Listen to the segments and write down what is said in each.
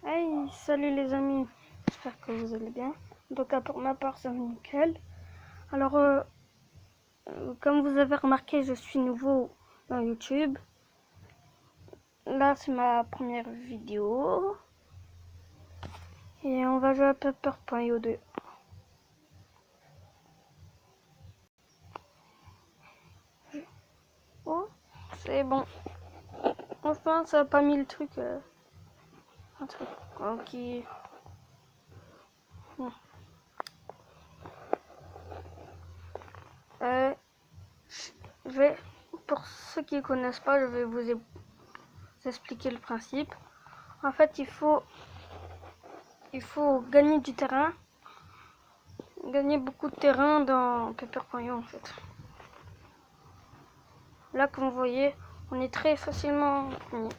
Hey, salut les amis, j'espère que vous allez bien. En tout cas pour ma part ça va nickel. Alors comme vous avez remarqué, je suis nouveau dans YouTube. Là c'est ma première vidéo. Et on va jouer à Paper.io 2. Oh, c'est bon. Enfin ça a pas mis le truc. Un truc qui... Pour ceux qui ne connaissent pas, je vais vous expliquer le principe. En fait, il faut gagner du terrain, gagner beaucoup de terrain dans Paper.io en fait. Là, comme vous voyez, on est très facilement premier.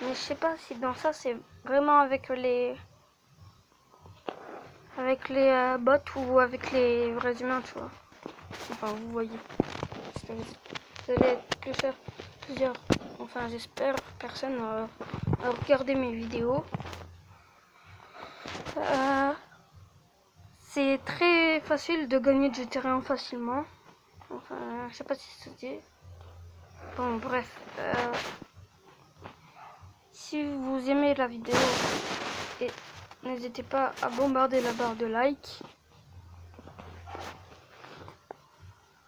Mais je sais pas si dans ça c'est vraiment avec les bots ou avec les vrais humains, tu vois. Enfin, vous voyez. Vous allez être plusieurs, enfin j'espère, personnes à regarder mes vidéos. C'est très facile de gagner du terrain facilement. Enfin, je sais pas si ça se dit. Bon, bref. Si vous aimez la vidéo, n'hésitez pas à bombarder la barre de like.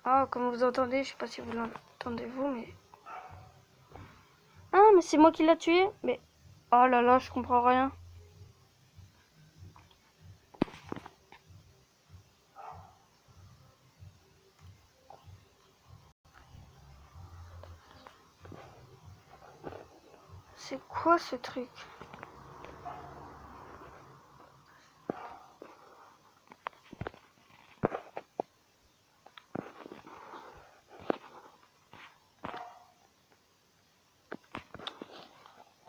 Ah, comme vous entendez, je sais pas si vous l'entendez vous, mais... Ah, mais c'est moi qui l'a tué. Mais... Oh là là, je comprends rien. C'est quoi ce truc?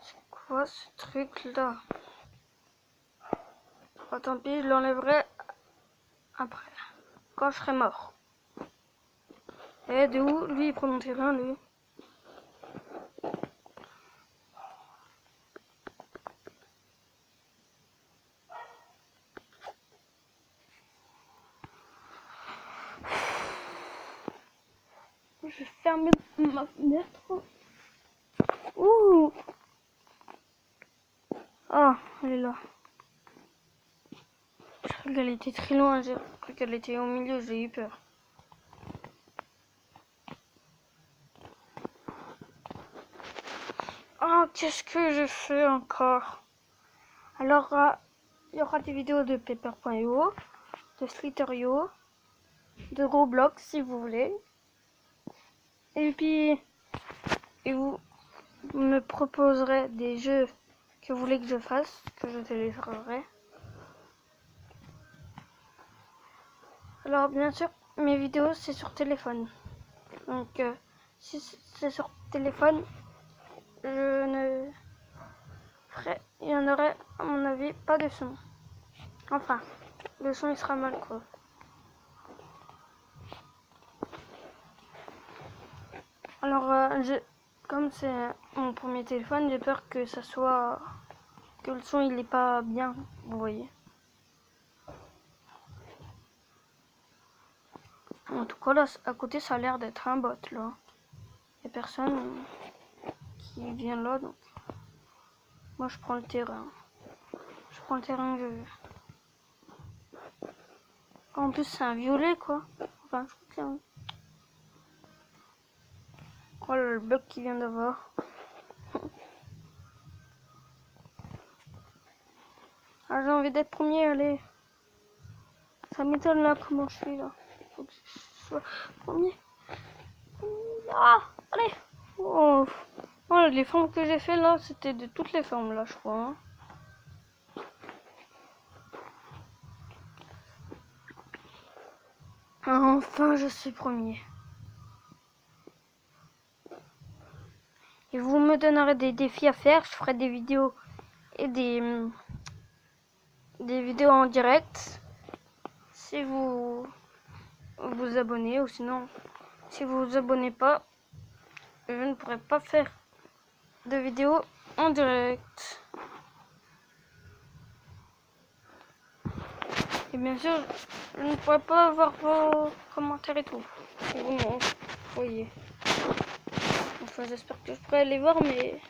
C'est quoi ce truc là? Oh, tant pis, je l'enlèverai après, quand je serai mort. Et de où? Lui, il prend mon terrain, lui. Je vais fermer ma fenêtre. Ouh! Ah, elle est là. Je crois qu'elle était très loin, j'ai cru qu'elle était au milieu, j'ai eu peur. Oh, qu'est-ce que je fais encore? Alors, il y aura des vidéos de Paper.io, de Slither.io, de Roblox si vous voulez. Et puis, vous me proposerez des jeux que vous voulez que je fasse, que je téléchargerai. Alors, bien sûr, mes vidéos, c'est sur téléphone. Donc, si c'est sur téléphone, il y en aurait, à mon avis, pas de son. Enfin, le son, il sera mal, quoi. Alors, comme c'est mon premier téléphone, j'ai peur que ça soit... que le son, il est pas bien, vous voyez. En tout cas, là, à côté, ça a l'air d'être un bot, là. Il n'y a personne qui vient là, donc... Moi, je prends le terrain. Je prends le terrain que je veux. En plus, c'est un violet, quoi. Enfin, je crois que c'est un... Oh, le bug qu'il vient d'avoir. Ah, j'ai envie d'être premier, allez. Ça m'étonne, là, comment je suis, là. Faut que je sois premier. Ah, allez. Oh. Oh, les formes que j'ai fait, là, c'était de toutes les formes, là, je crois. Hein. Enfin, je suis premier. Et vous me donnerez des défis à faire. Je ferai des vidéos et des vidéos en direct. Si vous vous abonnez, ou sinon, si vous vous abonnez pas, je ne pourrai pas faire de vidéos en direct. Et bien sûr, je ne pourrai pas voir vos commentaires et tout. Et vous m'en voyez. Enfin, j'espère que je pourrai les voir, mais...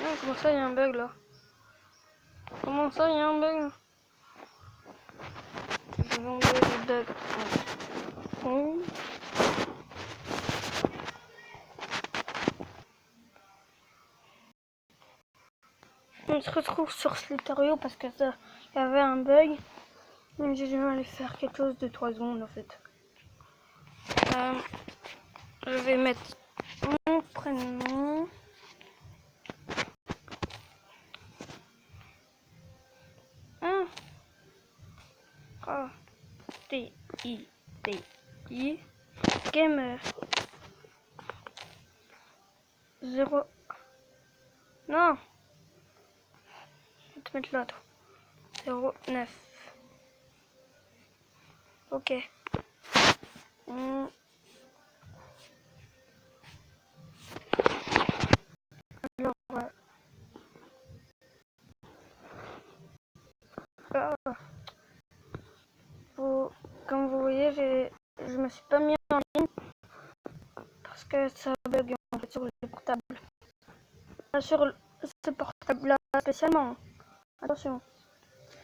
Ah, comment ça, il y a un bug là? Comment ça, il y a un bug? Je vais enlever le bug. Bon. On se retrouve sur Slither.io parce que ça, il y avait un bug. Donc j'ai dû aller faire quelque chose de 3 secondes en fait. Je vais mettre mon prénom. Ah. T-I-T-I. Gamer. 0. Non. Je vais te mettre l'autre. 09. Ok. Alors, comme vous voyez, je me suis pas mis en ligne parce que ça bug en fait sur les portables. Pas sur ce portable-là spécialement. Attention,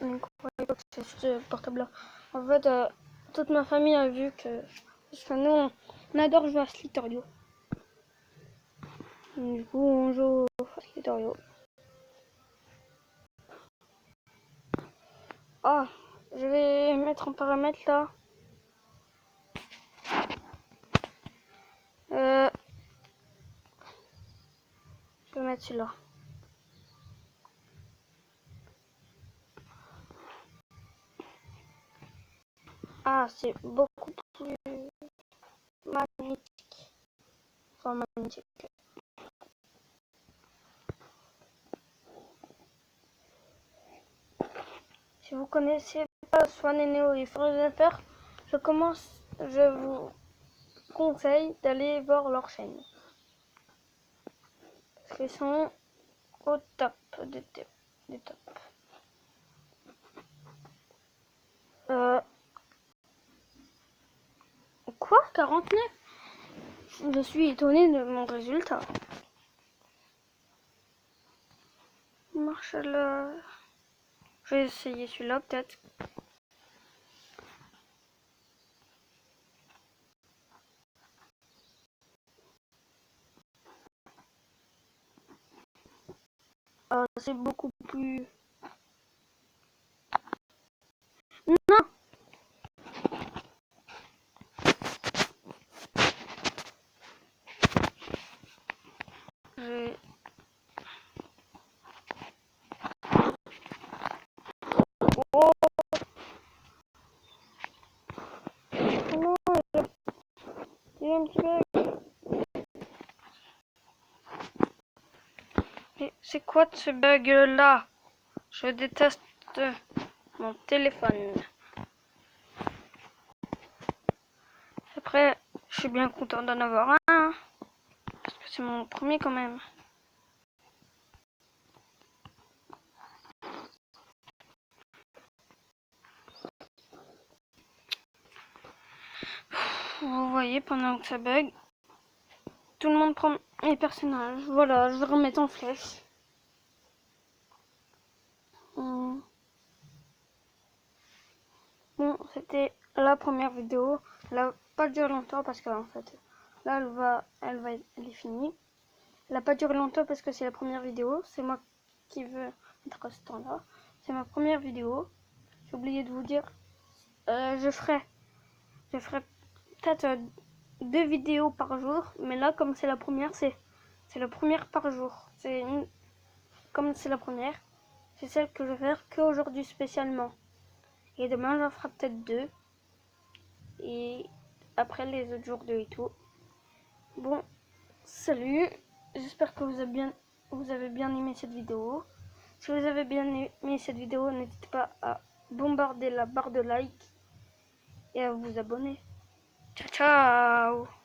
ne croyez pas que c'est ce portable-là. En fait, toute ma famille a vu que... Parce que nous, on adore jouer à Slither.io. Du coup, on joue à Slither.io. Ah, je vais mettre en paramètre là. Je vais mettre celui-là. Ah, c'est beaucoup plus magnétique. Enfin, magnétique. Si vous connaissez pas Swan et Neo et Forzaper, je vous conseille d'aller voir leur chaîne. Parce qu'ils sont au top des tops. Quoi 49? Je suis étonnée de mon résultat. Marshall. Je vais essayer celui-là peut-être. C'est beaucoup plus... Non. Oh non, il y a un petit bug. Mais c'est quoi ce bug là? Je déteste mon téléphone. Après, je suis bien content d'en avoir un. Parce que c'est mon premier quand même. Vous voyez, pendant que ça bug, tout le monde prend mes personnages. Voilà, je vais remettre en flèche. Bon, c'était la première vidéo. Elle n'a pas duré longtemps parce qu'en fait, là, elle est finie. Elle n'a pas duré longtemps parce que c'est la première vidéo. C'est moi qui veux être ce temps-là. C'est ma première vidéo. J'ai oublié de vous dire. Je ferai peut-être 2 vidéos par jour. Mais là, comme c'est la première, c'est la première par jour. Comme c'est la première, c'est celle que je vais faire qu'aujourd'hui spécialement. Et demain, j'en ferai peut-être 2. Et après les autres jours 2 et tout. Bon, salut. J'espère que vous avez bien aimé cette vidéo. Si vous avez bien aimé cette vidéo, n'hésitez pas à bombarder la barre de like et à vous abonner. Ciao, ciao.